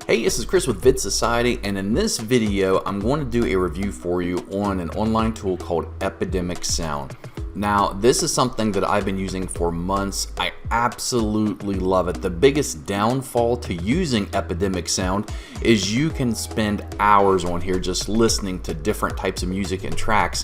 Hey, this is Chris with Vid Society, and in this video, I'm going to do a review for you on an online tool called Epidemic Sound. Now, this is something that I've been using for months. I absolutely love it. The biggest downfall to using Epidemic Sound is you can spend hours on here just listening to different types of music and tracks,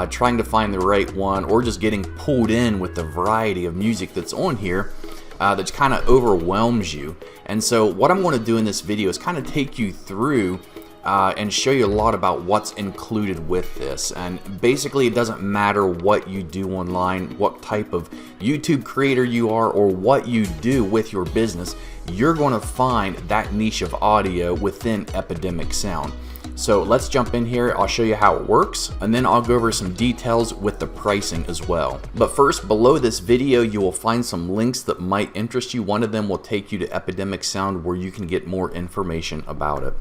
trying to find the right one, or just getting pulled in with the variety of music that's on here. That kind of overwhelms you. And so what I'm going to do in this video is kind of take you through and show you a lot about what's included with this. And basically it doesn't matter what you do online, what type of YouTube creator you are, or what you do with your business, you're going to find that niche of audio within Epidemic Sound. So let's jump in here. I'll show you how it works, and then I'll go over some details with the pricing as well. But first, below this video, you will find some links that might interest you. One of them will take you to Epidemic Sound where you can get more information about it.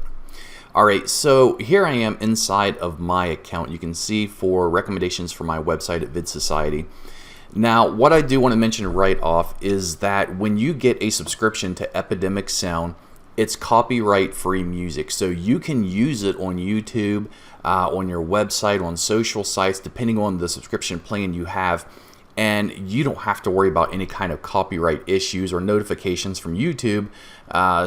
Alright, so here I am inside of my account. You can see for recommendations for my website at Vid Society. Now, what I do want to mention right off is that when you get a subscription to Epidemic Sound, it's copyright-free music, so you can use it on YouTube, on your website, on social sites, depending on the subscription plan you have, and you don't have to worry about any kind of copyright issues or notifications from YouTube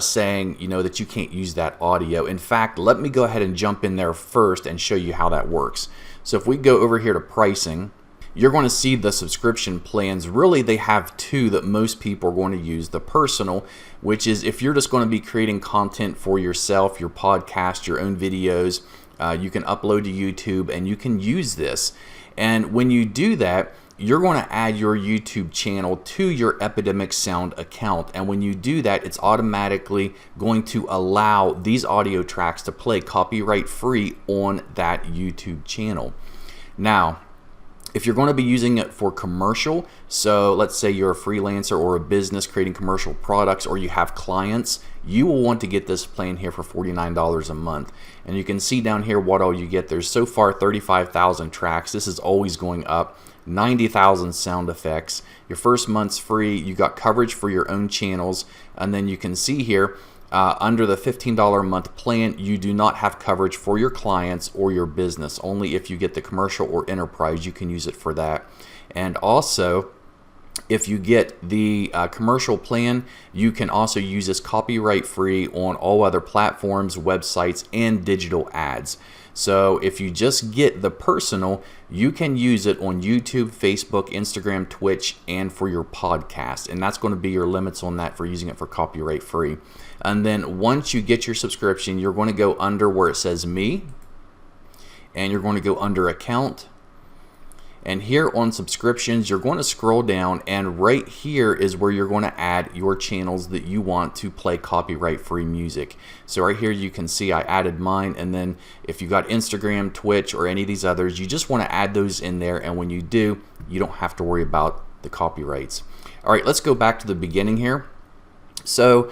saying, that you can't use that audio. In fact, let me go ahead and jump in there first and show you how that works. So if we go over here to pricing, you're going to see the subscription plans. Really, they have two that most people are going to use. The personal, which is if you're just going to be creating content for yourself, your podcast, your own videos, you can upload to YouTube and you can use this. And when you do that, you're going to add your YouTube channel to your Epidemic Sound account. And when you do that, it's automatically going to allow these audio tracks to play copyright free on that YouTube channel. Now, if you're going to be using it for commercial, so let's say you're a freelancer or a business creating commercial products, or you have clients, you will want to get this plan here for $49 a month. And you can see down here what all you get. There's so far 35,000 tracks. This is always going up. 90,000 sound effects. Your first month's free. You got coverage for your own channels. And then you can see here, under the $15 a month plan, you do not have coverage for your clients or your business. Only if you get the commercial or enterprise, you can use it for that. And also, if you get the commercial plan, you can also use this copyright free on all other platforms, websites, and digital ads. So if you just get the personal, you can use it on YouTube, Facebook, Instagram, Twitch, and for your podcast. And that's going to be your limits on that for using it for copyright free. And then once you get your subscription, you're going to go under where it says Me, and you're going to go under Account. And here on subscriptions, you're going to scroll down, and right here is where you're going to add your channels that you want to play copyright-free music. So right here you can see I added mine, and then if you got Instagram, Twitch, or any of these others, you just want to add those in there, and when you do, you don't have to worry about the copyrights. All right, let's go back to the beginning here. So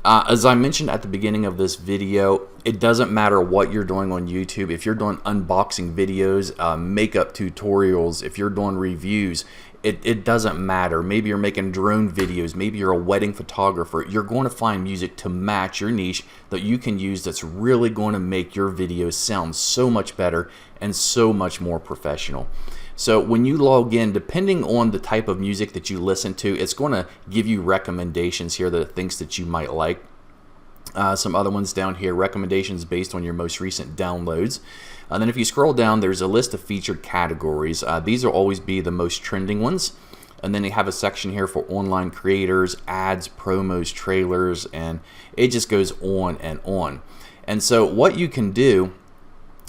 as I mentioned at the beginning of this video, it doesn't matter what you're doing on YouTube. If you're doing unboxing videos, makeup tutorials, if you're doing reviews, it doesn't matter. Maybe you're making drone videos, maybe you're a wedding photographer. You're going to find music to match your niche that you can use that's really going to make your videos sound so much better and so much more professional. So when you log in, depending on the type of music that you listen to, it's going to give you recommendations here, the things that you might like. Some other ones down here, recommendations based on your most recent downloads. And then if you scroll down, there's a list of featured categories. These will always be the most trending ones. And then they have a section here for online creators, ads, promos, trailers, and it just goes on and on. And so what you can do,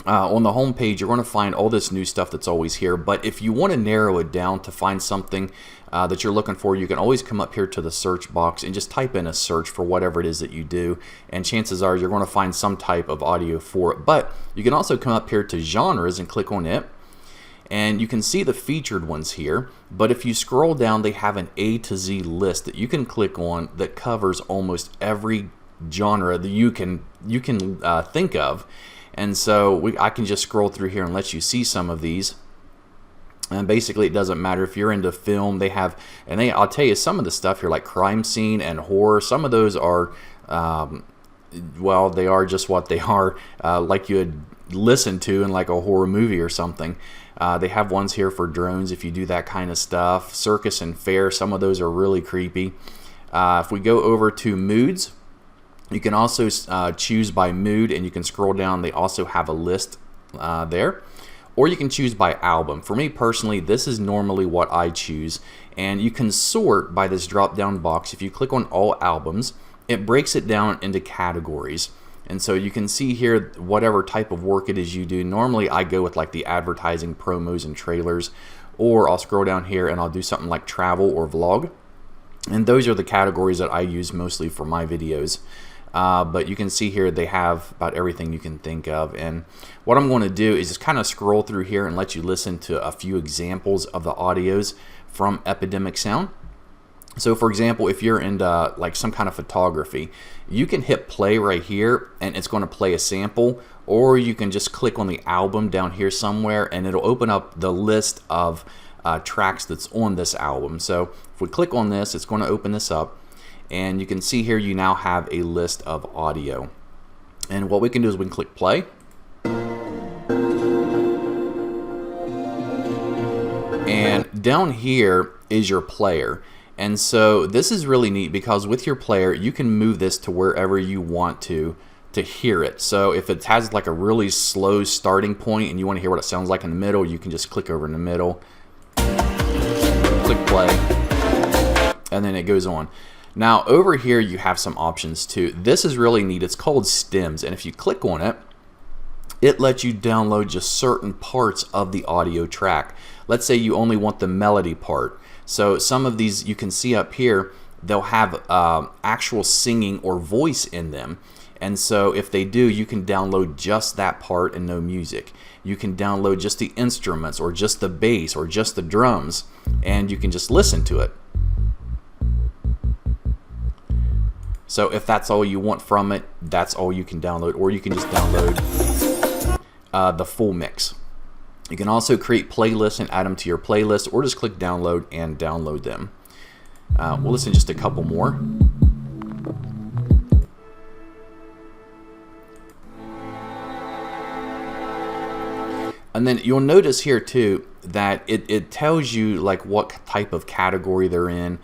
on the home page, you're going to find all this new stuff that's always here. But if you want to narrow it down to find something that you're looking for, you can always come up here to the search box and just type in a search for whatever it is that you do. And chances are you're going to find some type of audio for it. But you can also come up here to genres and click on it. And you can see the featured ones here. But if you scroll down, they have an A to Z list that you can click on that covers almost every genre that you can think of. And so I can just scroll through here and let you see some of these. And basically, it doesn't matter if you're into film. They have, I'll tell you, some of the stuff here like crime scene and horror. Some of those are well, they are just what they are, like you would listen to in like a horror movie or something. They have ones here for drones if you do that kind of stuff. Circus and fair, some of those are really creepy. If we go over to moods, you can also choose by mood, and you can scroll down. They also have a list there. Or you can choose by album. For me personally, this is normally what I choose. And you can sort by this drop down box. If you click on all albums, it breaks it down into categories. And so you can see here whatever type of work it is you do. Normally I go with like the advertising, promos, and trailers. Or I'll scroll down here and I'll do something like travel or vlog. And those are the categories that I use mostly for my videos. But you can see here they have about everything you can think of. And what I'm going to do is just kind of scroll through here and let you listen to a few examples of the audios from Epidemic Sound. So for example, if you're into like some kind of photography, you can hit play right here and it's going to play a sample, or you can just click on the album down here somewhere and it'll open up the list of tracks that's on this album. So if we click on this, it's going to open this up. And you can see here you now have a list of audio. And what we can do is we can click play. And down here is your player. And so this is really neat because with your player, you can move this to wherever you want to hear it. So if it has like a really slow starting point and you want to hear what it sounds like in the middle, you can just click over in the middle, click play, and then it goes on. Now over here you have some options too. This is really neat. It's called stems, and if you click on it, it lets you download just certain parts of the audio track. Let's say you only want the melody part. So some of these you can see up here, they'll have actual singing or voice in them. And so if they do, you can download just that part and no music. You can download just the instruments or just the bass or just the drums, and you can just listen to it. So if that's all you want from it, that's all you can download, or you can just download the full mix. You can also create playlists and add them to your playlist, or just click download and download them. We'll listen to just a couple more. And then you'll notice here too that it tells you like what type of category they're in.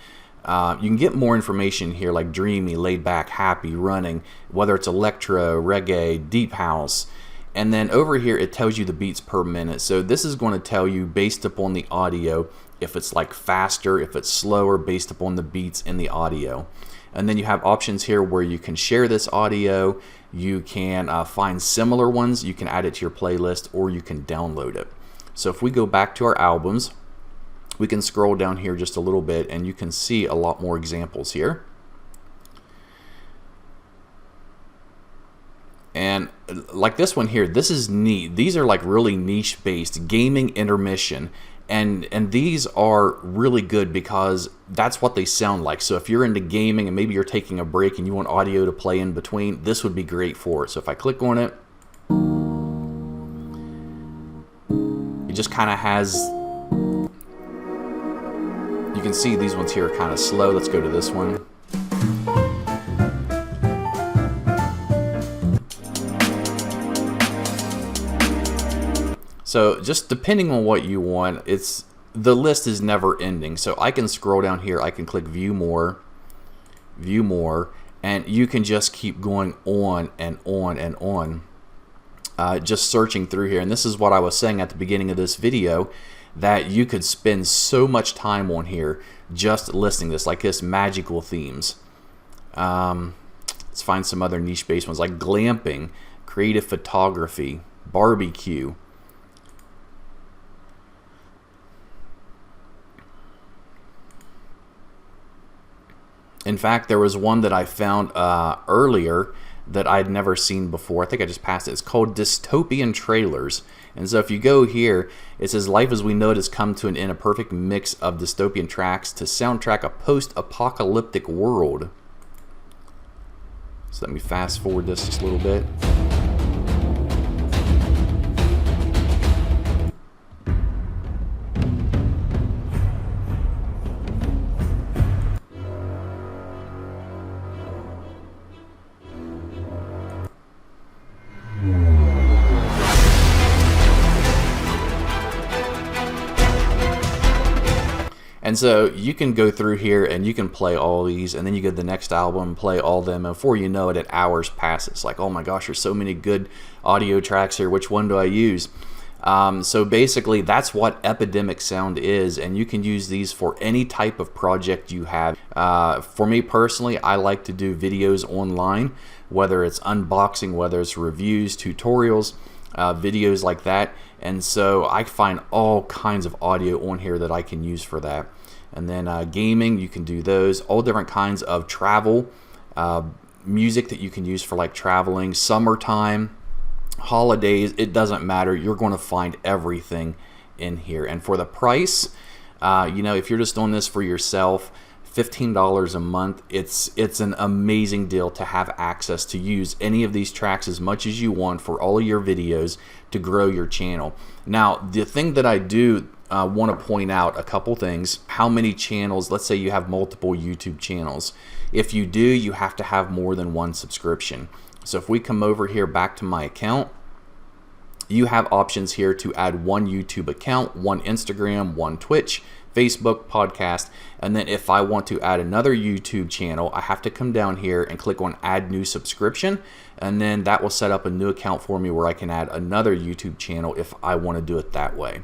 You can get more information here like dreamy, laid back, happy, running, whether it's electro, reggae, deep house. And then over here it tells you the beats per minute. So this is going to tell you based upon the audio if it's like faster, if it's slower, based upon the beats in the audio. And then you have options here where you can share this audio, you can find similar ones, you can add it to your playlist, or you can download it. So if we go back to our albums, we can scroll down here just a little bit and you can see a lot more examples here. And like this one here, this is neat. These are like really niche based, gaming intermission. And these are really good because that's what they sound like. So if you're into gaming and maybe you're taking a break and you want audio to play in between, this would be great for it. So if I click on it, it just kind of has, you can see these ones here are kind of slow. Let's go to this one. So just depending on what you want, the list is never ending. So I can scroll down here, I can click view more, and you can just keep going on and on and on, just searching through here. And this is what I was saying at the beginning of this video, that you could spend so much time on here just listening to this, like this magical themes. Let's find some other niche based ones like glamping, creative photography, barbecue. In fact, there was one that I found earlier that I'd never seen before. I think I just passed it. It's called Dystopian Trailers. And so if you go here, it says life as we know it has come to an end, a perfect mix of dystopian tracks to soundtrack a post-apocalyptic world. So let me fast forward this just a little bit. And so you can go through here and you can play all these, and then you go to the next album, play all them, and before you know it, hours passes. Like, oh my gosh, there's so many good audio tracks here. Which one do I use? So basically, that's what Epidemic Sound is, and you can use these for any type of project you have. For me personally, I like to do videos online, whether it's unboxing, whether it's reviews, tutorials, videos like that. And so I find all kinds of audio on here that I can use for that. And then gaming, you can do those. All different kinds of travel, music that you can use for like traveling, summertime, holidays, it doesn't matter. You're going to find everything in here. And for the price, you know, if you're just doing this for yourself, $15 a month, it's an amazing deal to have access to use any of these tracks as much as you want for all of your videos to grow your channel. Now, the thing that I do want to point out a couple things. How many channels? Let's say you have multiple YouTube channels. If you do, you have to have more than one subscription. So if we come over here back to my account, you have options here to add one YouTube account, one Instagram, one Twitch, Facebook, podcast, and then if I want to add another YouTube channel, I have to come down here and click on add new subscription, and then that will set up a new account for me where I can add another YouTube channel if I want to do it that way.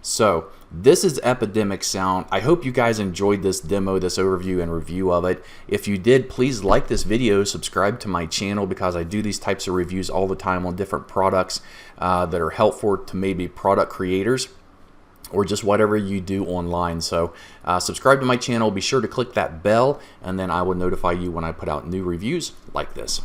So this is Epidemic Sound. I hope you guys enjoyed this demo, this overview and review of it. If you did, please like this video, subscribe to my channel, because I do these types of reviews all the time on different products that are helpful to maybe product creators or just whatever you do online. So subscribe to my channel, be sure to click that bell, and then I will notify you when I put out new reviews like this.